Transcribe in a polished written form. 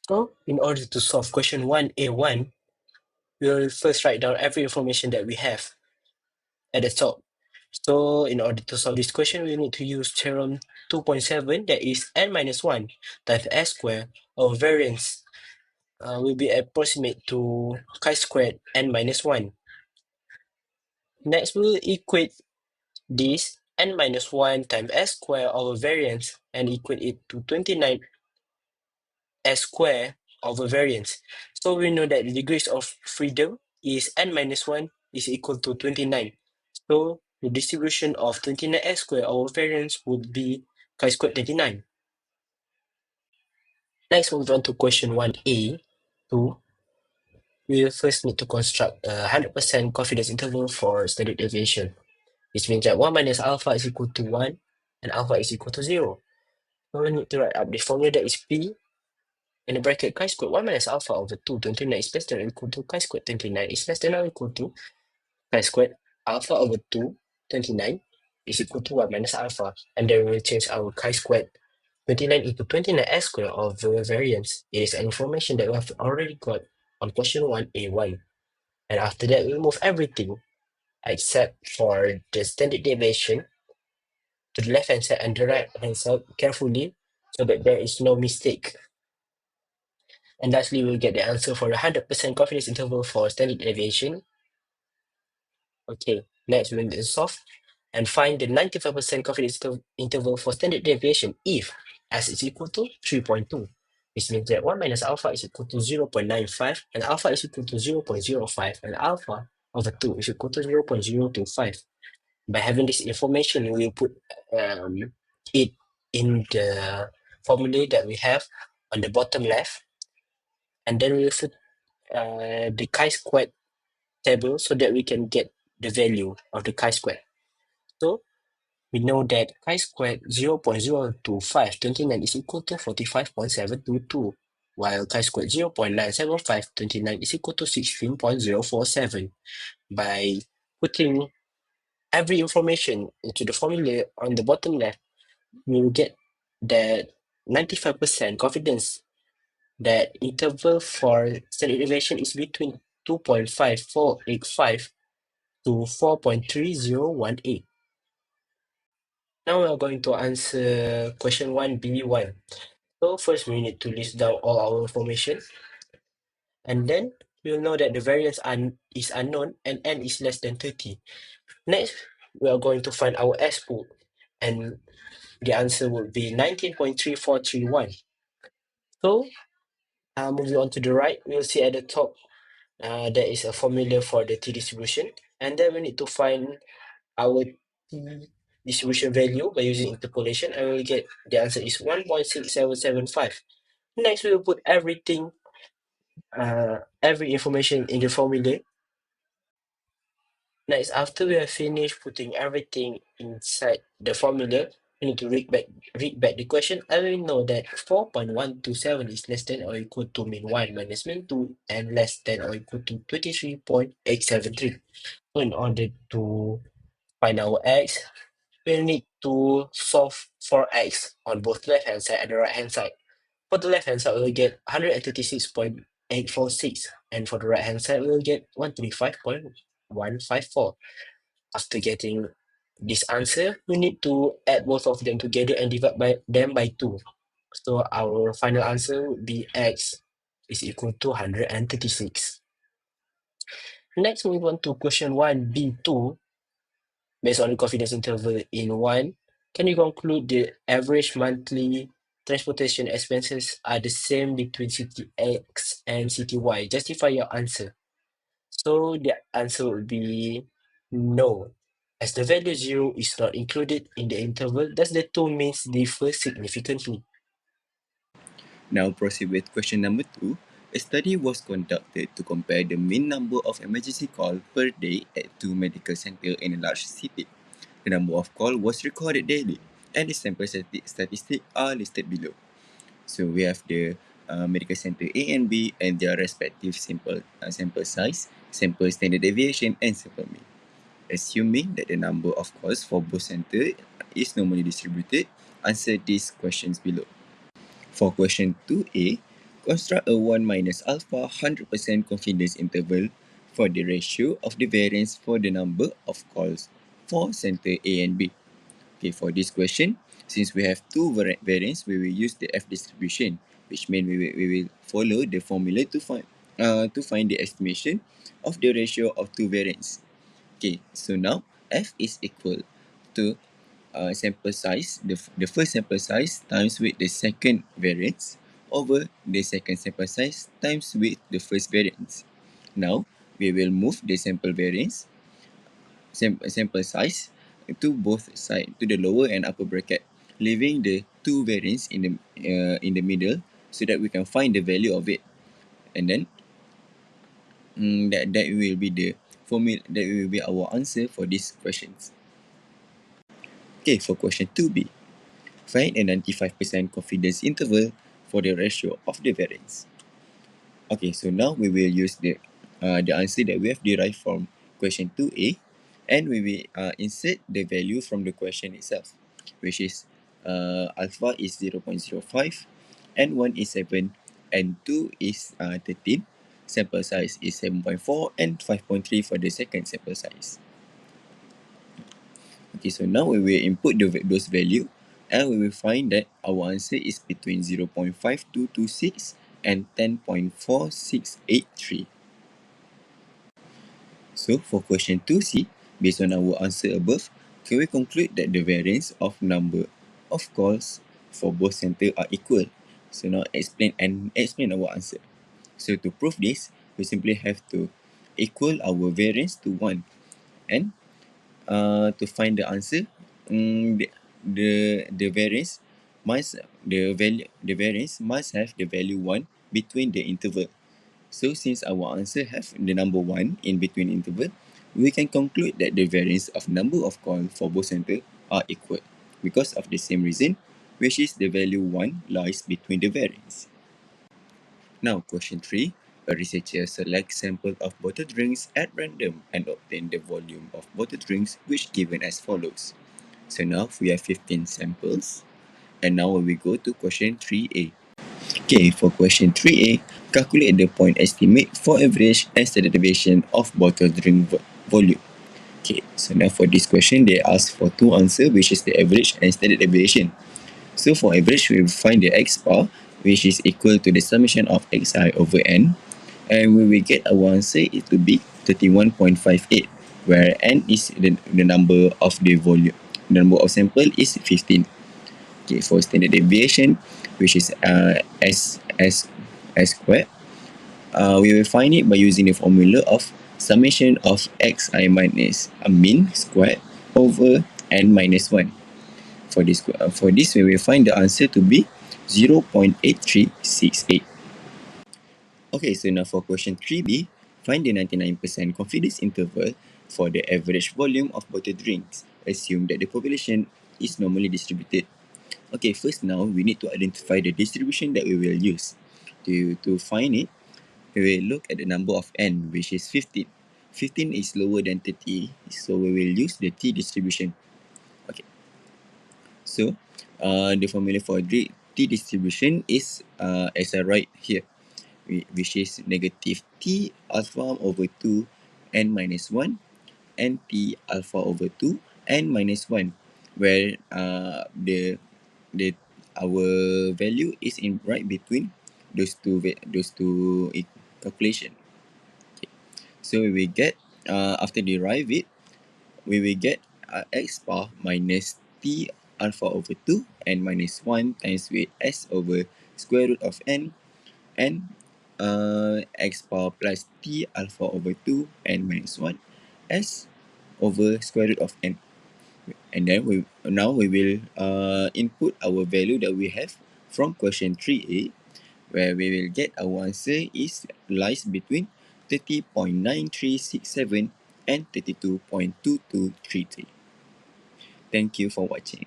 So, in order to solve question 1A1, we'll first write down every information that we have at the top. So, in order to solve this question, we need to use theorem 2.7, that is n minus 1 times s squared. Our variance will be approximate to chi-squared n minus 1. Next, we'll equate this n minus 1 times s squared over variance and equate it to 29 s squared over variance. So we know that the degrees of freedom is n minus 1 is equal to 29. So the distribution of 29 s squared over variance would be chi-squared 29. Next, move on to question 1A. We will first need to construct a 100% confidence interval for standard deviation. Which means that 1 minus alpha is equal to 1 and alpha is equal to 0. So we need to write up the formula that is P in the bracket chi-squared 1 minus alpha over 2, 29 is less than or equal to chi-squared 29 is less than or equal to chi-squared alpha over 2, 29 is equal to 1 minus alpha. And then we will change our chi-squared 29 into 29 s squared over variance. It is an information that we have already got on question 1A1. And after that, we'll move everything except for the standard deviation to the left hand side and the right hand side carefully so that there is no mistake. And lastly, we'll get the answer for the 100% confidence interval for standard deviation. Okay, next we will solve and find the 95% confidence interval for standard deviation if s is equal to 3.2. This means that 1 minus alpha is equal to 0.95 and alpha is equal to 0.05 and alpha over 2 is equal to 0.025. By having this information, we will put it in the formula that we have on the bottom left, and then we will put the chi-squared table so that we can get the value of the chi-squared. So we know that chi-squared 0.02529 is equal to 45.722, while chi-squared 0.97529 is equal to 16.047. By putting every information into the formula on the bottom left, we will get that 95% confidence that interval for standard deviation is between 2.5485 to 4.3018. Now we are going to answer question 1B1. So first we need to list down all our information, and then we'll know that the variance is unknown and n is less than 30. Next, we are going to find our S pool, and the answer would be 19.3431. So moving on to the right, we'll see at the top there is a formula for the t distribution, and then we need to find our t distribution value by using interpolation, and we'll get the answer is 1.6775. Next, we will put everything, every information in the formula. Next, after we have finished putting everything inside the formula, we need to read back the question, and we know that 4.127 is less than or equal to mean 1 minus mean 2 and less than or equal to 23.873. So in order to find our x, we need to solve for x on both left hand side and the right hand side. For the left hand side, we'll get 136.846, and for the right hand side, we'll get 135.154. After getting this answer, we need to add both of them together and divide them by 2. So our final answer would be x is equal to 136. Next, move on to question 1B2. Based on the confidence interval in 1, can you conclude the average monthly transportation expenses are the same between city X and city Y? Justify your answer. So the answer would be no. As the value 0 is not included in the interval, thus the two means differ significantly. Now proceed with question number 2. A study was conducted to compare the mean number of emergency calls per day at two medical centers in a large city. The number of calls was recorded daily, and the sample statistics are listed below. So we have the medical center A and B and their respective sample size, sample standard deviation, and sample mean. Assuming that the number of calls for both centers is normally distributed, answer these questions below. For question 2A, Construct a 1 minus alpha 100% confidence interval for the ratio of the variance for the number of calls for center A and B. Okay, for this question, since we have two variants, we will use the F distribution, which means we will follow the formula to find the estimation of the ratio of two variants. Okay, so now F is equal to sample size, the first sample size times with the second variance over the second sample size times with the first variance. Now, we will move the sample size to both sides, to the lower and upper bracket, leaving the two variants in the middle so that we can find the value of it. And then that will be the formula, that will be our answer for these questions. Okay, for question 2b, find a 95% confidence interval for the ratio of the variance. Okay, so now we will use the answer that we have derived from question 2a, and we will insert the value from the question itself, which is alpha is 0.05 and 1 is 7 and 2 is 13. Sample size is 7.4 and 5.3 for the second sample size. Okay, so now we will input those value, and we will find that our answer is between 0.5226 and 10.4683. So for question 2C, based on our answer above, can we conclude that the variance of number of calls for both center are equal? So now explain our answer. So to prove this, we simply have to equal our variance to 1, and to find the answer, the variance must the variance must have the value 1 between the interval. So since our answer have the number 1 in between interval, we can conclude that the variance of number of calls for both center are equal because of the same reason, which is the value 1 lies between the variance. Now, question 3. A researcher selects sample of bottled drinks at random and obtain the volume of bottled drinks, which given as follows. So now we have 15 samples. And now we go to question 3a. Okay, for question 3a, calculate the point estimate for average and standard deviation of bottled drink volume. Okay, so now for this question, they ask for two answers, which is the average and standard deviation. So for average, we will find the x bar, which is equal to the summation of xi over n, and we will get our answer it to be 31.58, where n is the number of the volume, the number of sample is 15. Okay, for standard deviation, which is s squared, we will find it by using the formula of summation of xi minus a mean squared over n minus 1. For this, we will find the answer to be 0.8368. Okay, so now for question 3b, find the 99% confidence interval for the average volume of bottled drinks. Assume that the population is normally distributed. Okay, first now we need to identify the distribution that we will use. To find it, we will look at the number of n, which is 15. 15 is lower than 30, so we will use the t distribution. Okay, so the formula for t distribution is as I write here, which is negative t alpha over 2 n minus 1 and t alpha over 2 n minus 1, where the our value is in right between those two calculation. Okay. So we will get after derive it, we will get x bar minus t alpha over 2 n minus 1 times with s over square root of n, and x bar plus t alpha over 2 n minus 1 s over square root of n. And then we will input our value that we have from question 3a, where we will get our answer is lies between 30.9367 and 32.2233. Thank you for watching.